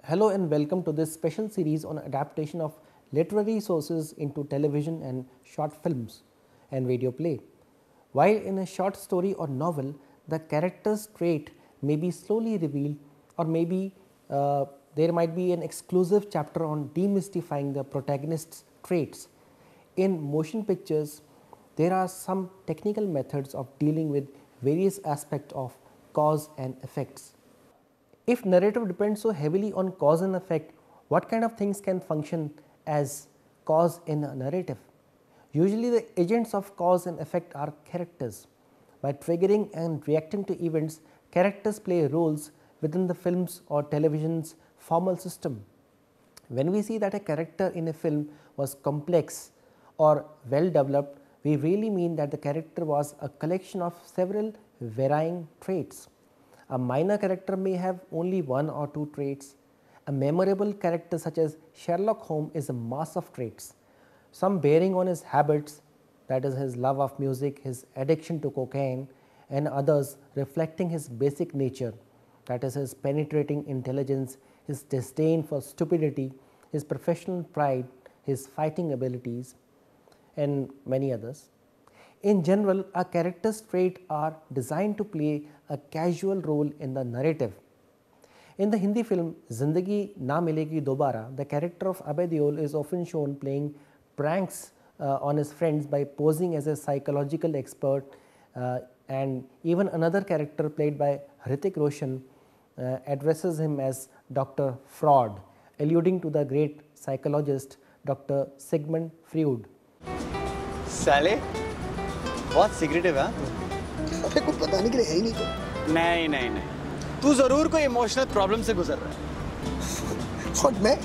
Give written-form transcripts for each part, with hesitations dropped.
Hello and welcome to this special series on adaptation of literary sources into television and short films and video play. While in a short story or novel, the character's trait may be slowly revealed, or maybe there might be an exclusive chapter on demystifying the protagonist's traits. In motion pictures, there are some technical methods of dealing with various aspects of cause and effects. If narrative depends so heavily on cause and effect, what kind of things can function as cause in a narrative? Usually the agents of cause and effect are characters. By triggering and reacting to events, characters play roles within the film's or television's formal system. When we see that a character in a film was complex or well developed, we really mean that the character was a collection of several varying traits. A minor character may have only one or two traits. A memorable character such as Sherlock Holmes is a mass of traits, some bearing on his habits, that is his love of music, his addiction to cocaine, and others reflecting his basic nature, that is his penetrating intelligence, his disdain for stupidity, his professional pride, his fighting abilities, and many others. In general, a character's traits are designed to play a casual role in the narrative. In the Hindi film Zindagi Na Milegi Dobara, the character of Abhay Deol is often shown playing pranks on his friends by posing as a psychological expert, and even another character played by Hrithik Roshan addresses him as Dr. Fraud, alluding to the great psychologist Dr. Sigmund Freud. साले बहुत सिगरेटिव है। अबे कुछ बताने के लिए है ही नहीं तो। नहीं तू जरूर कोई इमोशनल प्रॉब्लम से गुजर रहा है। और मैं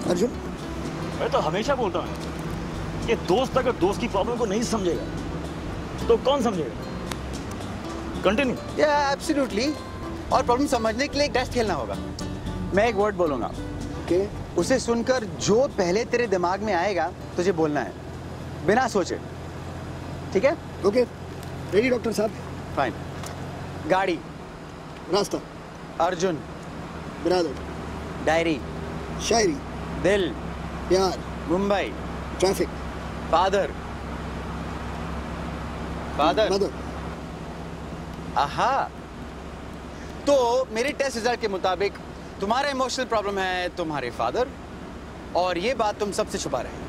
अर्जुन, मैं तो हमेशा बोलता हूँ कि दोस्त अगर दोस्त की प्रॉब्लम को नहीं समझेगा तो कौन समझेगा। कंटिन्यू। या एब्सोल्युटली। और प्रॉब्लम समझने के लिए एक टेस्ट खेलना होगा। मैं एक वर्ड बोलूंगा, के उसे सुनकर जो पहले तेरे दिमाग में आएगा तुझे बोलना है, बिना सोचे, ठीक है? ओके, रेडी डॉक्टर साहब। फाइन। गाड़ी, रास्ता, अर्जुन, बिरादर, डायरी, शायरी, दिल, प्यार, मुंबई, ट्रैफिक, फादर, मदर। आहा, तो मेरे टेस्ट रिजल्ट के मुताबिक तुम्हारा इमोशनल प्रॉब्लम है तुम्हारे फादर, और ये बात तुम सबसे छुपा रहे हैं।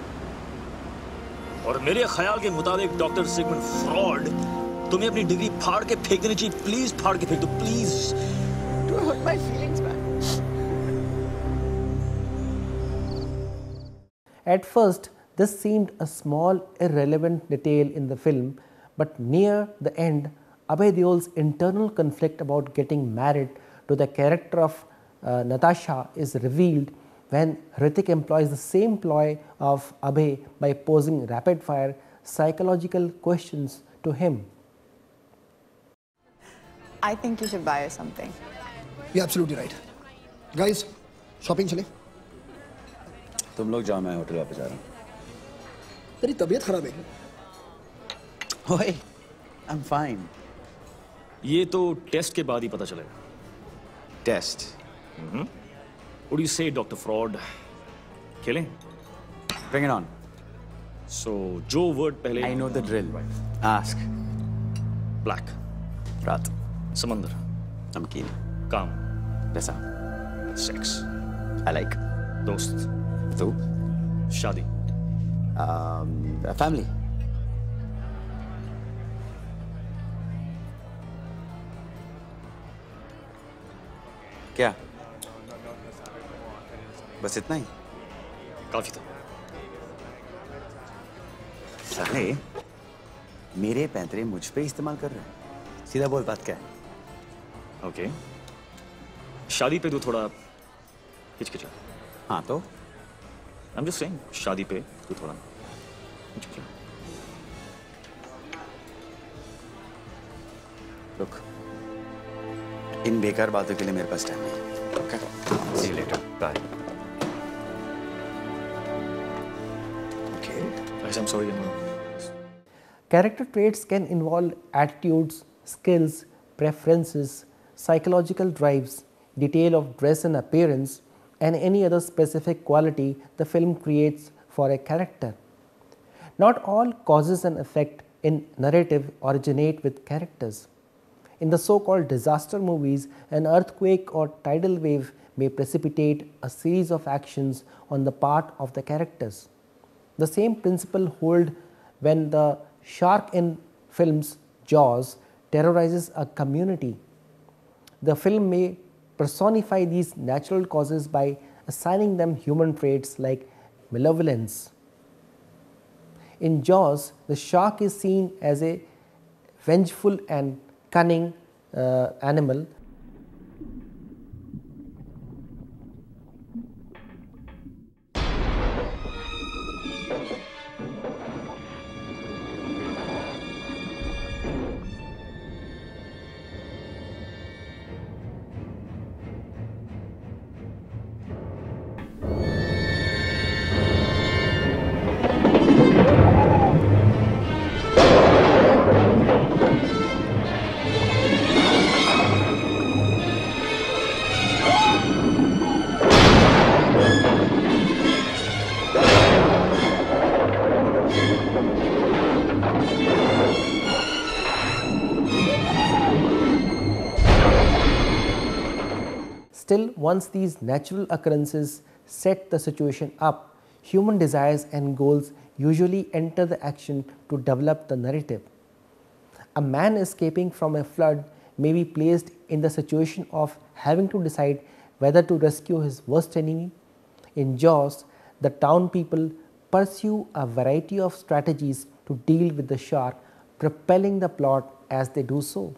और मेरे ख्याल के मुताबिक डॉक्टर सिगमंड फ्रॉड, तुम्हें अपनी डिग्री फाड़ के फेंक देनी चाहिए। प्लीज फाड़ के फेंक दो, please. Don't hurt my feelings, man. At first, this seemed a small, irrelevant detail in the film, but near the end, Abhay Deol's internal conflict about getting married to the character of Natasha is revealed when Hrithik employs the same ploy of Abhay by posing rapid-fire psychological questions to him. I think you should buy her something. You're absolutely right. Guys, shopping चले? तुम लोग जाओ, मैं hotel वापस जा रहा हूँ। तेरी तबीयत खराब है। ओए, I'm fine. ये तो टेस्ट के बाद ही पता चलेगा। Test? What do you say, Dr. Fraud? खेलें? Bring it on. So, जो वर्ड पहले। I know the drill. Ask. Black. रात, समंदर। नमकीन, काम। पैसा, सेक्स। I like. दोस्त। तू? शादी। Family. क्या? बस इतना ही? काफी था। साले, मेरे पैंतरे मुझ पे इस्तेमाल कर रहे हैं। सीधा बोल, बात क्या है? ओके। शादी पे तू थोड़ा हिचकिचा। हाँ तो? I'm just saying, शादी पे तू थोड़ा हिचकिचा। Look, इन बेकार बातों के लिए मेरे पास टाइम नहीं। Okay? See you later. Bye. Okay. Guys, I'm sorry. Character traits can involve attitudes, skills, preferences, psychological drives, detail of dress and appearance, and any other specific quality the film creates for a character. Not all causes and effect in narrative originate with characters. In the so-called disaster movies, an earthquake or tidal wave may precipitate a series of actions on the part of the characters. The same principle holds when the shark in films Jaws terrorizes a community. The film may personify these natural causes by assigning them human traits like malevolence. In Jaws, the shark is seen as a vengeful and cunning animal. Still, once these natural occurrences set the situation up, human desires and goals usually enter the action to develop the narrative. A man escaping from a flood may be placed in the situation of having to decide whether to rescue his worst enemy. In Jaws, the town people pursue a variety of strategies to deal with the shark, propelling the plot as they do so.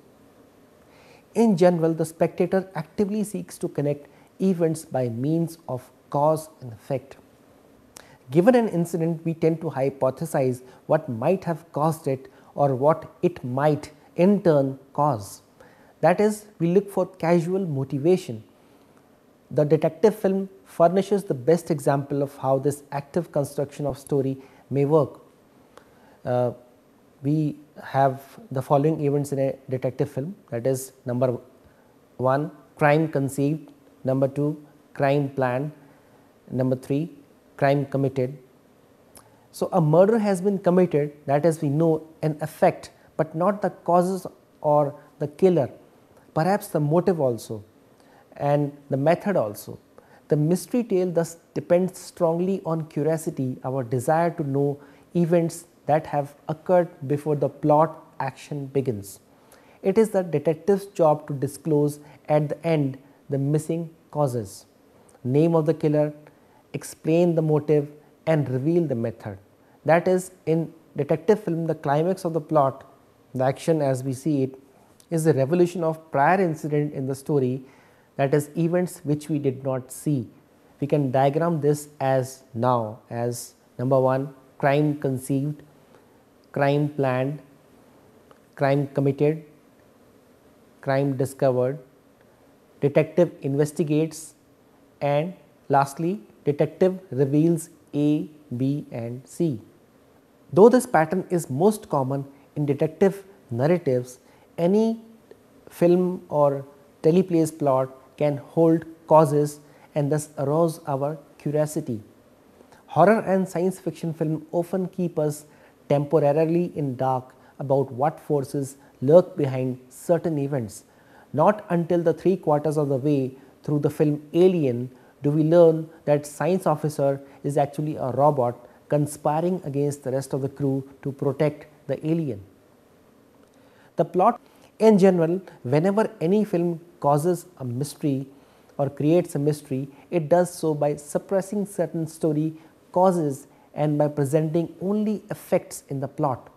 In general, the spectator actively seeks to connect events by means of cause and effect. Given an incident, we tend to hypothesize what might have caused it or what it might in turn cause. That is, we look for causal motivation. The detective film furnishes the best example of how this active construction of story may work. We have the following events in a detective film, that is, number 1, crime conceived, number 2, crime planned, number 3, crime committed. So, a murder has been committed, that is, we know an effect, but not the causes or the killer, perhaps the motive also and the method also. The mystery tale thus depends strongly on curiosity, our desire to know events that have occurred before the plot action begins. It is the detective's job to disclose at the end the missing causes, name of the killer, explain the motive and reveal the method. That is, in detective film, the climax of the plot, the action as we see it, is the revelation of prior incident in the story, that is, events which we did not see. We can diagram this as now as number 1, crime conceived, crime planned, crime committed, crime discovered, detective investigates, and lastly detective reveals A, B and C. Though this pattern is most common in detective narratives, any film or teleplay's plot can hold causes and thus arouse our curiosity. Horror and science fiction film often keep us temporarily in dark about what forces lurk behind certain events. Not until the 3/4 of the way through the film Alien do we learn that science officer is actually a robot conspiring against the rest of the crew to protect the alien. The plot in general, whenever any film causes a mystery or creates a mystery, it does so by suppressing certain story causes and by presenting only effects in the plot.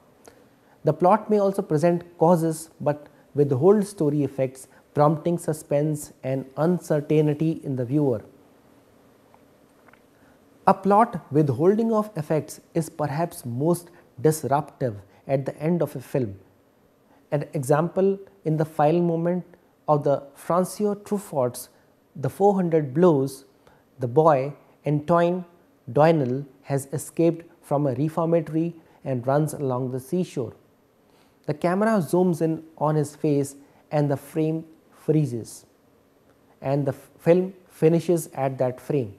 The plot may also present causes but withhold story effects, prompting suspense and uncertainty in the viewer. A plot withholding of effects is perhaps most disruptive at the end of a film. An example in the final moment of the Francois Truffaut's The 400 Blows, the boy Antoine Doinel has escaped from a reformatory and runs along the seashore. The camera zooms in on his face and the frame freezes. and the film finishes at that frame.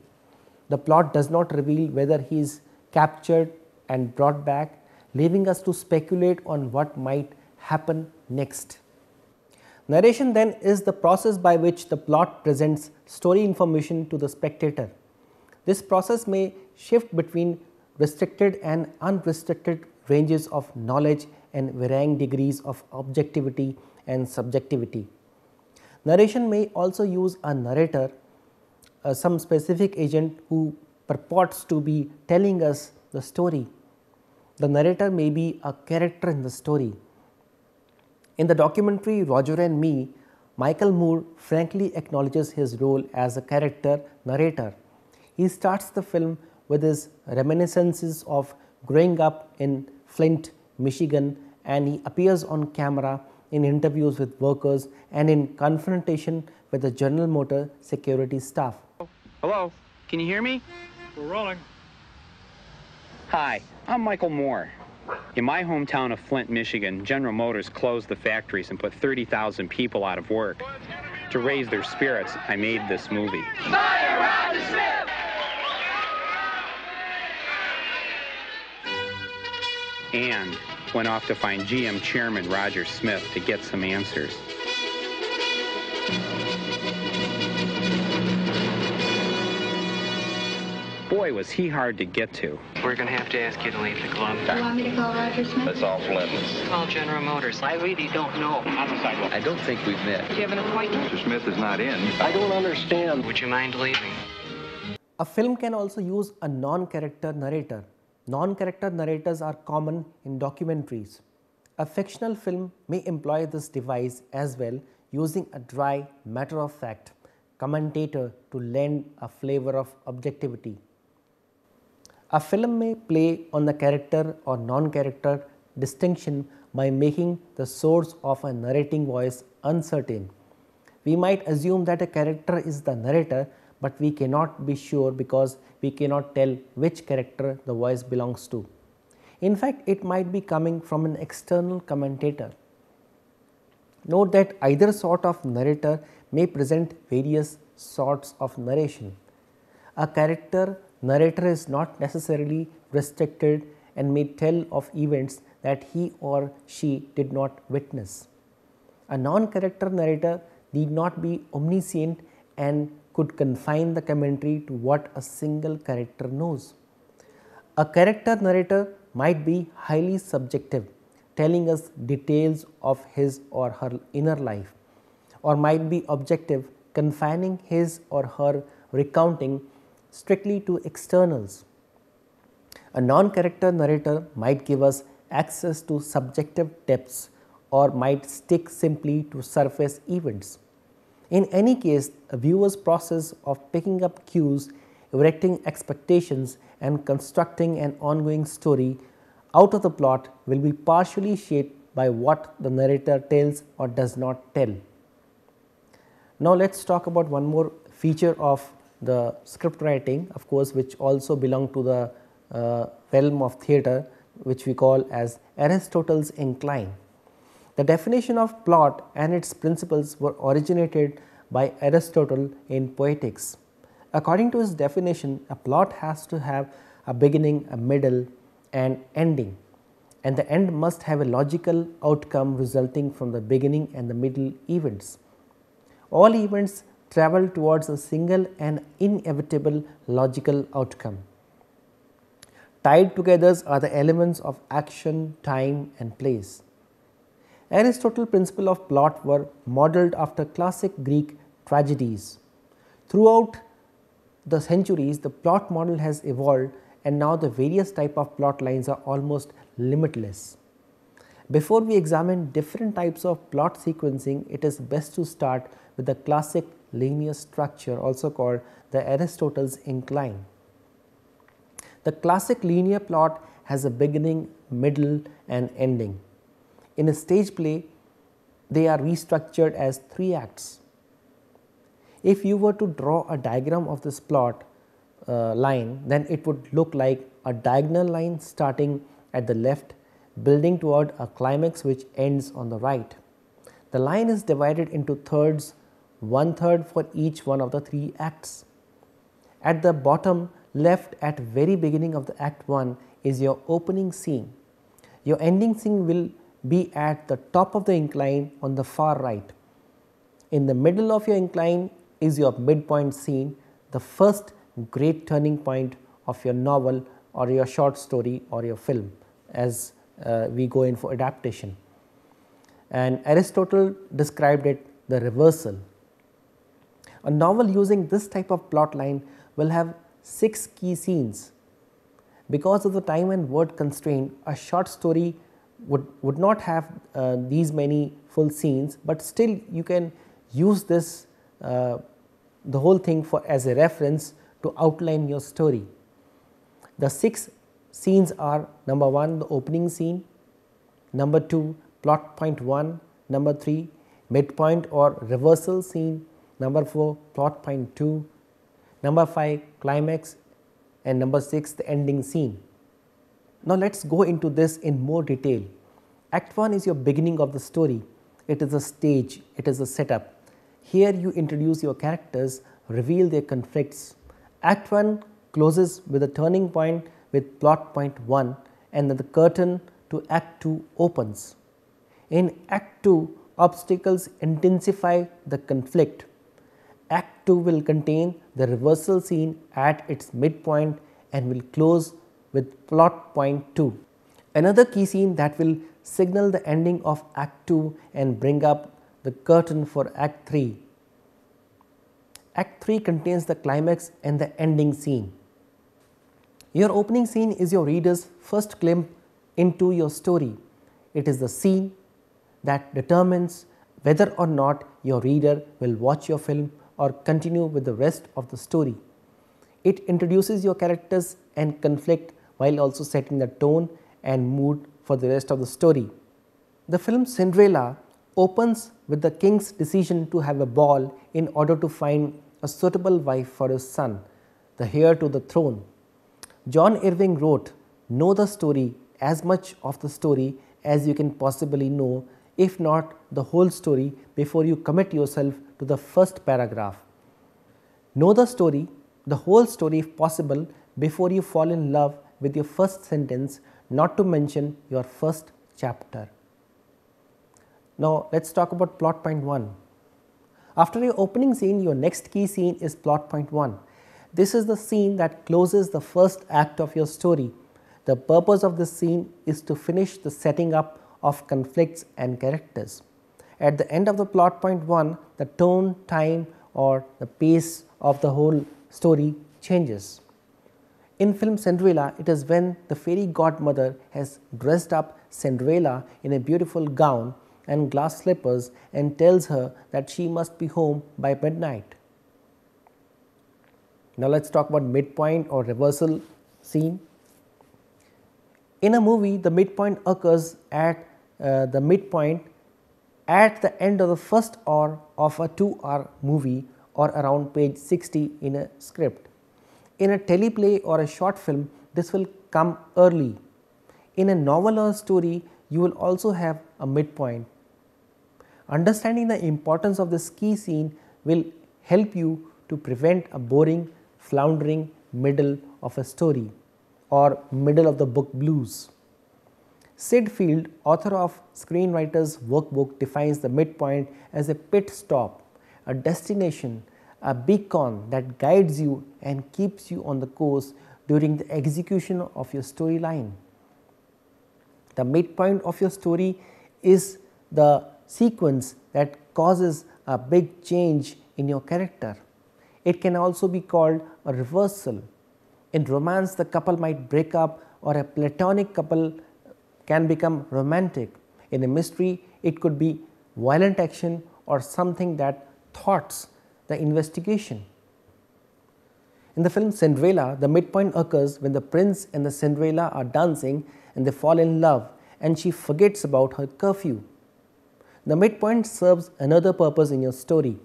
The plot does not reveal whether he is captured and brought back, leaving us to speculate on what might happen next. Narration then is the process by which the plot presents story information to the spectator. This process may shift between restricted and unrestricted ranges of knowledge and varying degrees of objectivity and subjectivity. Narration may also use a narrator, some specific agent who purports to be telling us the story. The narrator may be a character in the story. In the documentary Roger and Me, Michael Moore frankly acknowledges his role as a character narrator. He starts the film with his reminiscences of growing up in Flint, Michigan, and he appears on camera in interviews with workers and in confrontation with the General Motors security staff. Hello, can you hear me? We're rolling. Hi, I'm Michael Moore. In my hometown of Flint, Michigan, General Motors closed the factories and put 30,000 people out of work. To raise their spirits, I made this movie. Fire Roger Smith! And went off to find GM Chairman Roger Smith to get some answers. Boy, was he hard to get to. We're going to have to ask you to leave the club. You want me to call Roger Smith? That's off limits. Call General Motors. I really don't know. On the sidewalk. I don't think we've met. Do you have an appointment? Mr. Smith is not in. I don't understand. Would you mind leaving? A film can also use a non-character narrator. Non-character narrators are common in documentaries. A fictional film may employ this device as well, using a dry, matter-of-fact commentator to lend a flavor of objectivity. A film may play on the character or non-character distinction by making the source of a narrating voice uncertain. We might assume that a character is the narrator, but we cannot be sure because we cannot tell which character the voice belongs to. In fact, it might be coming from an external commentator. Note that either sort of narrator may present various sorts of narration. A character narrator is not necessarily restricted and may tell of events that he or she did not witness. A non-character narrator need not be omniscient and could confine the commentary to what a single character knows. A character narrator might be highly subjective, telling us details of his or her inner life, or might be objective, confining his or her recounting strictly to externals. A non-character narrator might give us access to subjective depths or might stick simply to surface events. In any case, a viewer's process of picking up cues, erecting expectations and constructing an ongoing story out of the plot will be partially shaped by what the narrator tells or does not tell. Now let us talk about one more feature of the script writing, of course, which also belong to the realm of theatre, which we call as Aristotle's Incline. The definition of plot and its principles were originated by Aristotle in Poetics. According to his definition, a plot has to have a beginning, a middle and ending, and the end must have a logical outcome resulting from the beginning and the middle events. All events travel towards a single and inevitable logical outcome. Tied together are the elements of action, time and place. Aristotle's principles of plot were modelled after classic Greek tragedies. Throughout the centuries, the plot model has evolved and now the various types of plot lines are almost limitless. Before we examine different types of plot sequencing, it is best to start with the classic linear structure, also called the Aristotle's Incline. The classic linear plot has a beginning, middle and ending. In a stage play, they are restructured as 3 acts. If you were to draw a diagram of this plot line, then it would look like a diagonal line starting at the left, building toward a climax which ends on the right. The line is divided into thirds, 1/3 for each one of the 3 acts. At the bottom left at very beginning of the act 1 is your opening scene. Your ending scene will be at the top of the incline on the far right. In the middle of your incline is your midpoint scene, the first great turning point of your novel or your short story or your film, as we go in for adaptation. And Aristotle described it the reversal. A novel using this type of plot line will have 6 key scenes. Because of the time and word constraint, a short story would not have these many full scenes, but still you can use this the whole thing for as a reference to outline your story. The 6 scenes are: number 1 the opening scene, number 2 plot point 1, number 3 midpoint or reversal scene, number 4 plot point 2, number 5 climax, and number 6 the ending scene. Now let us go into this in more detail. Act 1 is your beginning of the story. It is a stage, it is a setup. Here you introduce your characters, reveal their conflicts. Act 1 closes with a turning point with plot point 1, and then the curtain to Act 2 opens. In Act 2, obstacles intensify the conflict. Act 2 will contain the reversal scene at its midpoint and will close with plot point 2. Another key scene that will signal the ending of Act 2 and bring up the curtain for Act 3. Act 3 contains the climax and the ending scene. Your opening scene is your reader's first glimpse into your story. It is the scene that determines whether or not your reader will watch your film or continue with the rest of the story. It introduces your characters and conflict while also setting the tone and mood for the rest of the story. The film Cinderella opens with the king's decision to have a ball in order to find a suitable wife for his son, the heir to the throne. John Irving wrote, "Know the story, as much of the story as you can possibly know, if not the whole story, before you commit yourself to the first paragraph. Know the story, the whole story if possible, before you fall in love with your first sentence, not to mention your first chapter." Now let us talk about plot point 1. After your opening scene, your next key scene is plot point 1. This is the scene that closes the first act of your story. The purpose of this scene is to finish the setting up of conflicts and characters. At the end of the plot point 1, the tone, time, or the pace of the whole story changes. In film Cinderella, it is when the fairy godmother has dressed up Cinderella in a beautiful gown and glass slippers and tells her that she must be home by midnight. Now let us talk about midpoint or reversal scene. In a movie, the midpoint occurs at the midpoint at the end of the first hour of a 2-hour movie or around page 60 in a script. In a teleplay or a short film, this will come early. In a novel or story, you will also have a midpoint. Understanding the importance of this key scene will help you to prevent a boring, floundering middle of a story or middle of the book blues. Sid Field, author of Screenwriter's Workbook, defines the midpoint as a pit stop, a destination, a beacon that guides you and keeps you on the course during the execution of your storyline. The midpoint of your story is the sequence that causes a big change in your character. It can also be called a reversal. In romance, the couple might break up, or a platonic couple can become romantic. In a mystery, it could be violent action or something that thwarts the investigation. In the film Cinderella, the midpoint occurs when the prince and the Cinderella are dancing and they fall in love and she forgets about her curfew. The midpoint serves another purpose in your story.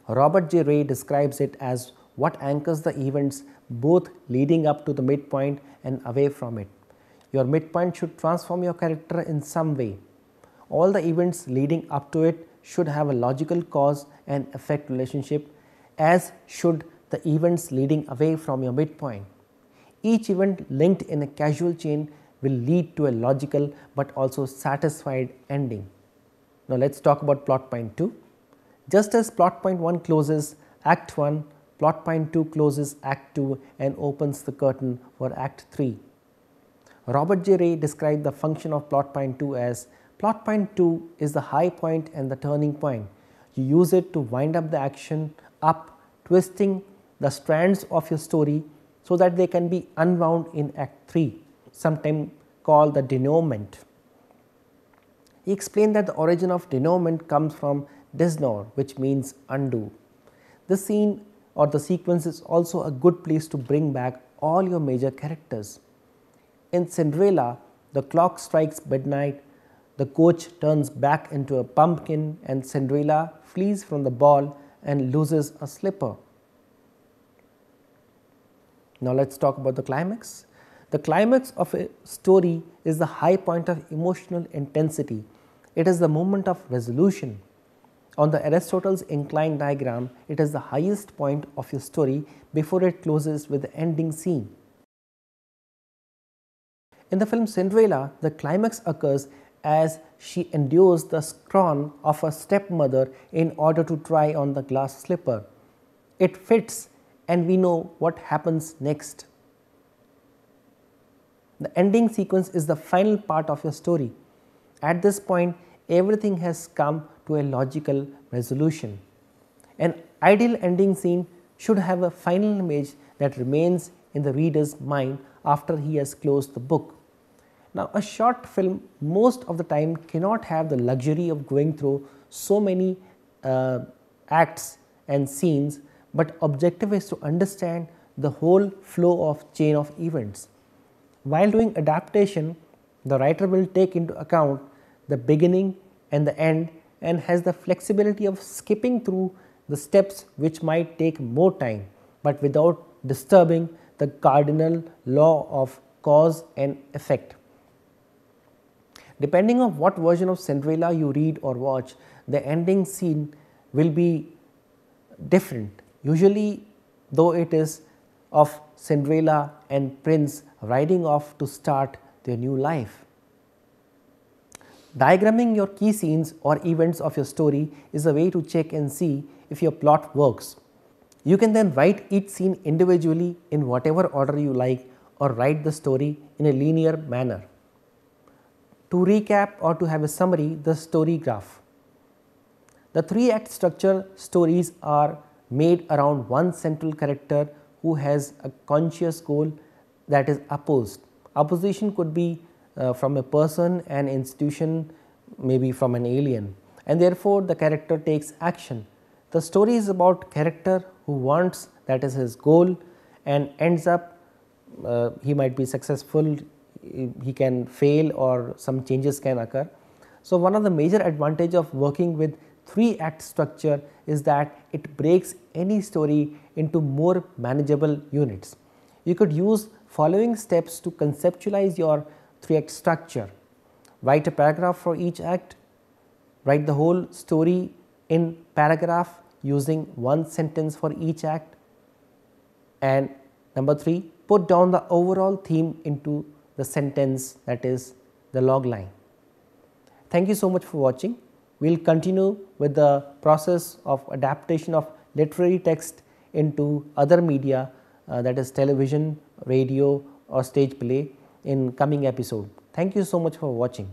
Robert J. Ray describes it as what anchors the events both leading up to the midpoint and away from it. Your midpoint should transform your character in some way. All the events leading up to it should have a logical cause and effect relationship, as should the events leading away from your midpoint. Each event linked in a causal chain will lead to a logical but also satisfied ending. Now, let us talk about plot point 2. Just as plot point 1 closes Act 1, plot point 2 closes Act 2 and opens the curtain for Act 3. Robert J. Ray described the function of plot point 2 as plot point 2 is the high point and the turning point. You use it to wind up the action up, twisting the strands of your story so that they can be unwound in Act 3, sometimes called the denouement. He explained that the origin of denouement comes from disnor, which means undo. This scene or the sequence is also a good place to bring back all your major characters. In Cinderella, the clock strikes midnight, the coach turns back into a pumpkin, and Cinderella flees from the ball and loses a slipper. Now, let us talk about the climax. The climax of a story is the high point of emotional intensity. It is the moment of resolution. On the Aristotle's incline diagram, it is the highest point of your story before it closes with the ending scene. In the film Cinderella, the climax occurs as she endures the scorn of her stepmother in order to try on the glass slipper. It fits, and we know what happens next. The ending sequence is the final part of your story. At this point, everything has come to a logical resolution. An ideal ending scene should have a final image that remains in the reader's mind after he has closed the book. Now, a short film most of the time cannot have the luxury of going through so many acts and scenes, but objective is to understand the whole flow of chain of events. While doing adaptation, the writer will take into account the beginning and the end and has the flexibility of skipping through the steps which might take more time, but without disturbing the cardinal law of cause and effect. Depending on what version of Cinderella you read or watch, the ending scene will be different. Usually, though, it is of Cinderella and Prince riding off to start their new life. Diagramming your key scenes or events of your story is a way to check and see if your plot works. You can then write each scene individually in whatever order you like, or write the story in a linear manner. To recap or to have a summary, the story graph. The 3-act structure stories are made around one central character who has a conscious goal that is opposed. Opposition could be from a person, an institution, maybe from an alien, and therefore the character takes action. The story is about character who wants, that is his goal, and ends up he might be successful, he can fail, or some changes can occur. So, one of the major advantage of working with 3-act structure is that it breaks any story into more manageable units. You could use following steps to conceptualize your 3-act structure. Write a paragraph for each act, write the whole story in paragraph using one sentence for each act, and number 3, put down the overall theme into the sentence, that is the log line. Thank you so much for watching. We will continue with the process of adaptation of literary text into other media, that is television, radio, or stage play, in coming episode. Thank you so much for watching.